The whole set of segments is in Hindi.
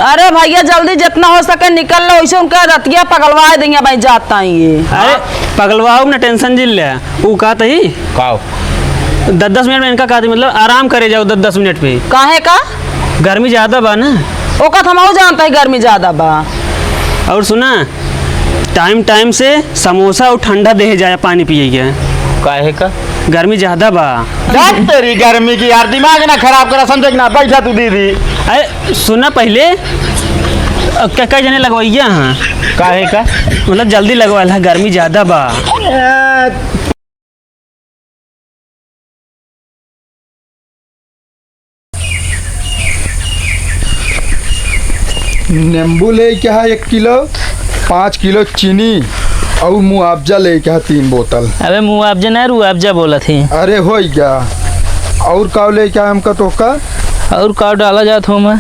अरे भैया जल्दी जितना हो सके निकल लो, वैसे उनका रतिया पगलवा देंगे भाई जाता ही ये। अरे पगलवाओ ना, टेंशन जिल ले वो कहता ही का 10-10 मिनट में इनका कहते मतलब आराम करे जाओ 10-10 मिनट पे। काहे का? गर्मी ज्यादा बा ना। ओ का थमाओ जानता है गर्मी ज्यादा बा। और सुना टाइम टाइम से समोसा और ठंडा दे जाए पानी पिए। काहे का गर्मी ज्यादा बा। तेरी गर्मी की यार दिमाग ना खराब करा, समझे ना। बैठा तू दीदी। अरे सुना पहले क्या जने लगवाइया हाँ। काहे का मतलब जल्दी लगवा ला, गर्मी ज्यादा बा। नींबू ले क्या है 1 किलो, 5 किलो चीनी और मुआवजा ले क्या 3 बोतल। अबे मुआवजा ना रुआवजा बोला थी। अरे हो गया। और का ले क्या हमका तो का? और का डाला जात हो मैं?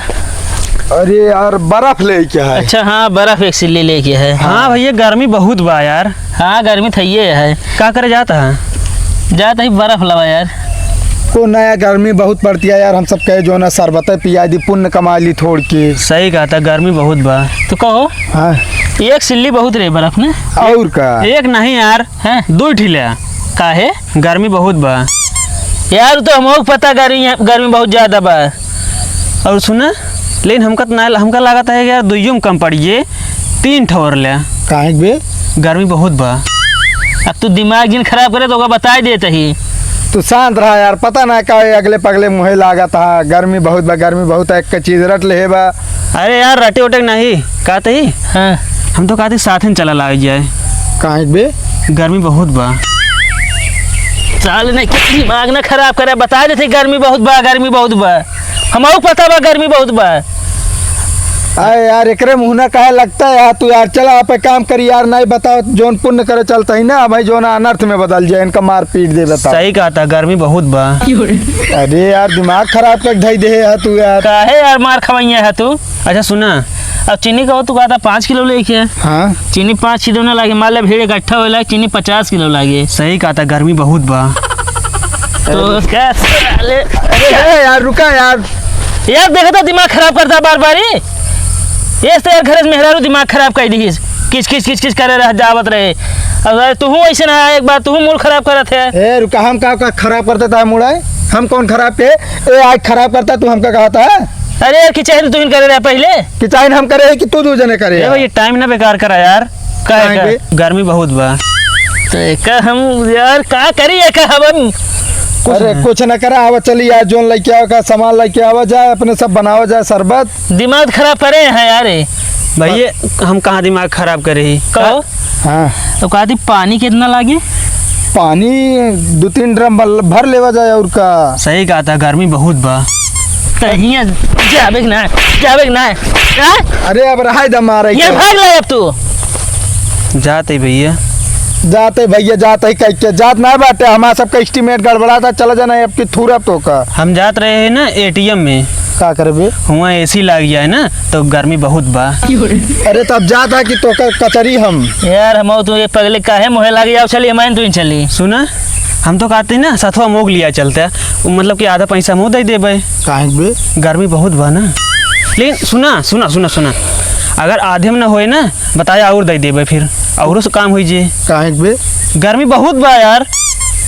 अरे यार बर्फ ले क्या है। अच्छा हाँ बर्फ एक सिल्ली लेके है। हाँ भैया गर्मी बहुत बा यार। हाँ गर्मी थी है। क्या करे जाता है? जाता ही बर्फ लवा यार। को नया गर्मी बहुत पड़ती है यार। हम सब कहे जो ना शरबत पिया दी, पुण्य कमा ली थोड़ के। सही कहा था, गर्मी बहुत बा। तो कहो हाँ एक सिल्ली बहुत रहे बर्फ ने। और का एक नहीं यार हैं 2 ठिले। काहे? गर्मी बहुत बा यार तो हमको पता गर्मी बहुत ज्यादा बा। और सुना लेकिन हमका लागत है कि यार 2 में कम पड़िए 3 ठोर ले। काहे बे? गर्मी बहुत बा। अब तू दिमाग जिन खराब करे तो बता देता ही। तू शांत रहा यार। पता ना का अगले पगले मुहे लागत है। गर्मी बहुत बा, गर्मी बहुत है। एक चीज रट ले बा। अरे यार रटे उटे नहीं कहते ही। हाँ हम तो कहते साथ में चला लाग जाए। काहे बे? गर्मी बहुत बा। साल ने दिमाग ना खराब करे, बता देते गर्मी बहुत बा, गर्मी बहुत बा। हमको पता बा गर्मी बहुत बा। अरे यार एकरे मुँह ना काहे लगता है यार। तू यार चला आप काम करी यार। नहीं बताओ जोन पुण्य करे चलता ही ना भाई, जोन अनर्थ में बदल जाए। इनका मार पीट दे बता। सही कहा था, गर्मी बहुत बा। अरे यार दिमाग खराब कर ढाई दे यार तू यार। काहे यार मार खवाइया है तू? अच्छा सुना अब चीनी का तू कहता 5 किलो लेके। हाँ चीनी 5 किलो ना लागे, मान ले भीड़ इकट्ठा होला चीनी 50 किलो लागे। सही कहा था, गर्मी बहुत बा। तो क्या अरे यार रुका यार। यार देखा था दिमाग खराब करता बार बार ही। ये तो यार घर में मेहरारू दिमाग खराब कर दी। किच किच किच किच करे रह जावत रहे। अब तू ऐसे ना एक बार तू मूड खराब करत है। ए रुका, हम का खराब करता था मुड़ा? हम कौन खराब के? ए आज खराब करता तू हमका कहता है? अरे यार किचन तू करे रहा पहले कि चाहे हम करे कि तू 2 जने करे? ये टाइम ना बेकार करा यार। काहे? गर्मी बहुत बा। तो हम यार का करी है का हम अरे कुछ न करा। आवा चली यार जोन लेके आओ का सामान लेके आवा जाए, अपने सब बनावा जाए शरबत। दिमाग खराब करे हैं यार। भैया हम कहाँ दिमाग खराब करे ही। कहो हाँ तो कहती पानी कितना लागे? पानी 2-3 ड्रम भर लेवा जाए। और का सही कहा था, गर्मी बहुत बा। तहिया जाबे ना हाँ? अरे अब रहा दम मारे ये भाग ले अब तू। जाते भैया जाते भैया जाते कह के जात ना बाटे। हमारा सबका एस्टीमेट गड़बड़ा था। चला जाना अब की थूर अब तो का। हम जात रहे हैं ना ATM में। का करबे? हुआ AC लग गया है ना तो गर्मी बहुत बा। अरे तब जाता है कि तो कचरी हम यार हम तो ये पगले काहे मुहे लागे जाओ। चलिए मैं तू चली। सुना हम तो कहते हैं ना सथवा मोग लिया चलता है, मतलब कि आधा पैसा मुँह दे देबे। काहे बे? गर्मी बहुत बा ना। लेकिन सुना सुना सुना सुना अगर आधे में ना होए ना बताया और दे देबे, फिर और से काम हो जाए। काहे बे? गर्मी बहुत बा यार।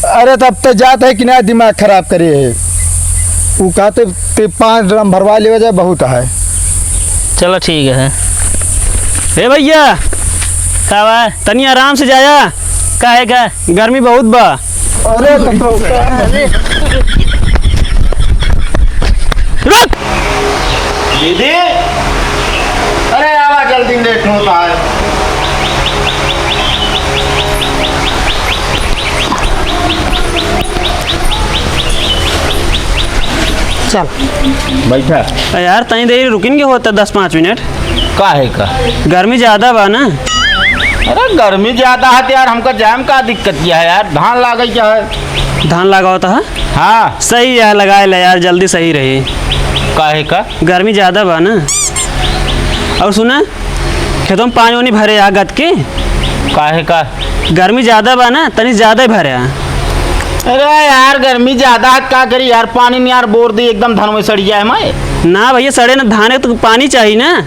अरे तब तो जात है कि ना दिमाग खराब करे है। वो कहते 5 ड्रम भरवा ले जाए बहुत है। चलो ठीक है। हे भैया का बा? तनी आराम से जाया, काहे का? गर्मी बहुत बा। अरे रुक दीदी। अरे आवा जल्दी, लेट होता है। चल बैठा यार तनी देर रुकेंगे होता 10-5 मिनट। काहे का? गर्मी ज्यादा बा ना। अरे गर्मी ज्यादा है तो यार हमका जाम का दिक्कत क्या है यार? धान लागे क्या है? धान लगा होता है। हाँ सही है, लगाए ला यार जल्दी सही रही। काहे का? गर्मी ज्यादा बा ना। और सुना खेतों में पानी वानी भरे आ गद के। काहे का? गर्मी ज्यादा बा ना, तनी ज्यादा ही भरे। अरे यार गर्मी ज्यादा है, क्या करी यार? पानी में यार बोर दी एकदम धन में सड़ गया है मैं। ना भैया सड़े ना धान है तो पानी चाहिए ना,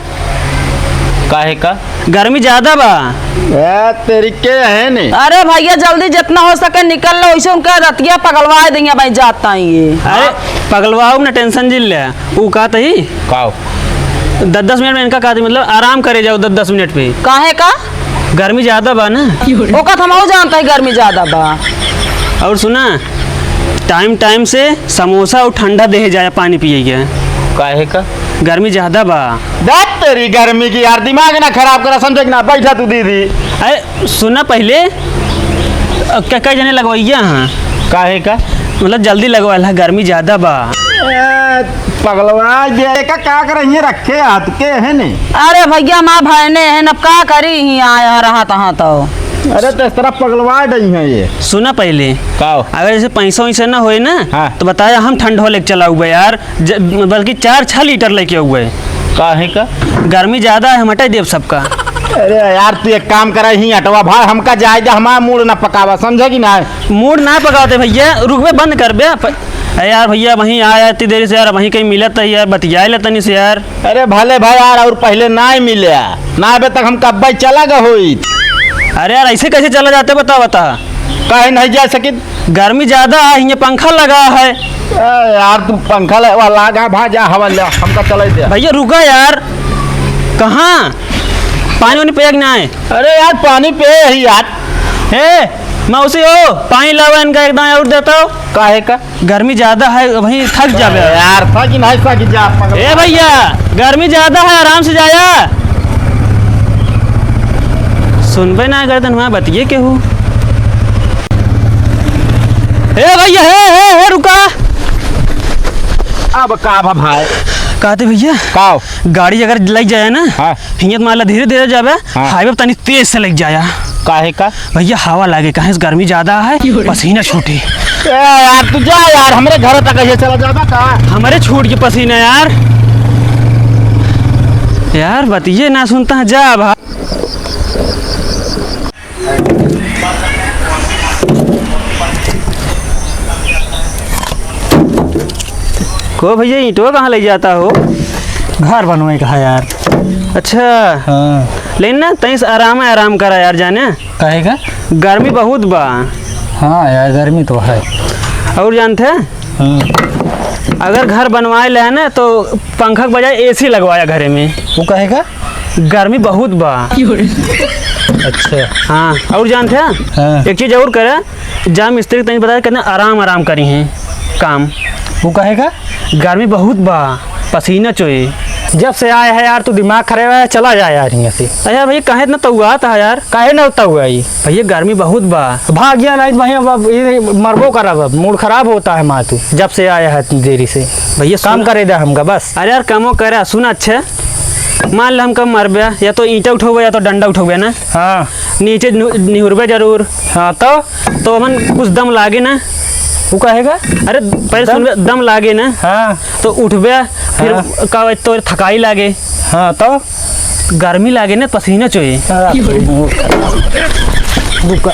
काहे का? गर्मी ज्यादा बा। ए तरीके है ने। अरे भैया जल्दी जितना हो सके निकल लो, वैसे उनका रतिया पगलवा देंगे भाई जाता ही ये। अरे पगलवाओ ना टेंशन जिल ले, वो कहता ही काओ 10-10 मिनट में इनका कहते मतलब आराम करे जाओ 10-10 मिनट पे, काहे का? गर्मी ज्यादा बा ना। ओका थमाओ जानता है गर्मी ज्यादा बा। और सुना टाइम टाइम से समोसा और ठंडा दे जाए पानी पिए, काहे का? गर्मी ज्यादा बा। देख तेरी गर्मी की यार, दिमाग ना खराब करा, समझे ना, बैठा तू दीदी। अरे सुना पहले क्या क्या जने लगवाइया हाँ, काहे का? मतलब जल्दी लगवा, गर्मी ज्यादा बा। पगलवा दे का क्या कर रखे हाथ के है ने। अरे भैया माँ भाई ने है नब का करी ही आया रहा तहाँ तो। अरे तो इस तरह पगलवा रही है ये। सुना पहले काओ अगर जैसे पैसा वैसा ना होए ना, हाँ। तो बताया हम ठंडो लेके चला हुआ यार, बल्कि 4-6 लीटर लेके हुए। काहे का? गर्मी ज्यादा है, हम हटा देव सबका। अरे यार तू एक काम करा ही हटवा भाई, हमका जायजा हमारा मूड ना पकावा, समझे कि ना? मूड ना पकाते भैया, रुकबे बंद कर बे। अरे यार भैया वहीं आया इतनी देरी से यार, वहीं कहीं मिला था यार, बतिया ले तनी से यार। अरे भले भाई यार, और पहले ना ही मिले ना, अबे तक हम कब भाई चला गए होई। अरे यार ऐसे कैसे चला जाते बता। काहे नहीं जा सके? गर्मी ज्यादा है, यहाँ पंखा लगा है। यार तू पंखा लगा भाजा हवा ले, हमका चले दे। भैया रुका यार, कहाँ पानी वानी पिया ना है? अरे यार पानी पे ही यार। हे मौसी हो, पानी लावा इनका एकदम और देता हो। काहे का? गर्मी ज्यादा है, वहीं थक जाबे यार था कि नहीं था कि जा पगल। ए भैया गर्मी ज्यादा है, आराम से जाया। सुनबे ना करते वहाँ बतिए के हूँ। ए भैया हे रुका। अब का भाई कहते भैया काओ गाड़ी अगर लग जाए ना, हाँ। हिंगत माला धीरे धीरे जाबे, हाँ। हाईवे पे तनी तेज से लग जाया। काहे का? भैया हवा लागे, कहे गर्मी ज्यादा है, पसीना छूटे। यार तू जा यार, हमरे घर तक ऐसे चला जाबा का? हमारे छूट के पसीना यार। यार बतिए ना सुनता है, जा भा। को भैया ईंटो कहाँ ले जाता हो? घर बनवाए कहा यार। अच्छा हाँ लेकिन ना तई से आराम करा यार, जाने कहेगा। गर्मी बहुत बा। हाँ यार गर्मी तो है। और जानते अगर घर बनवाए ले ना तो पंखा के बजाय एसी लगवाया घरे में। वो कहेगा गर्मी बहुत बा। अच्छा हाँ और जानते हाँ। एक चीज़ और करे, जा मिस्त्री तनी बता कितना आराम करी हैं काम। वो कहेगा गर्मी बहुत बा, पसीना चोए। जब से आया है यार तू दिमाग खराब है, चला जाए यार यहाँ से। अरे भैया कहे इतना तौआ था यार, काहे ना होता हुआ ये भैया गर्मी बहुत बा। भाग गया नहीं भाई, अब ये मरबो करा, अब मूड खराब होता है माँ तू जब से आया है इतनी देरी से। भैया काम करे दे हमका बस। अरे यार कमो करे सुन, अच्छे मान लो हम कम मरबे, या तो ईंटा उठोगे या तो डंडा उठोगे ना, हाँ नीचे निहुरबे जरूर। हाँ तो हमन कुछ दम लागे ना। वो कहेगा अरे पहले सुनबे, दम लागे ना हाँ तो उठबे, फिर हाँ। का तो थकाई लागे, हाँ तो गर्मी लागे ना, पसीना चोए। रुका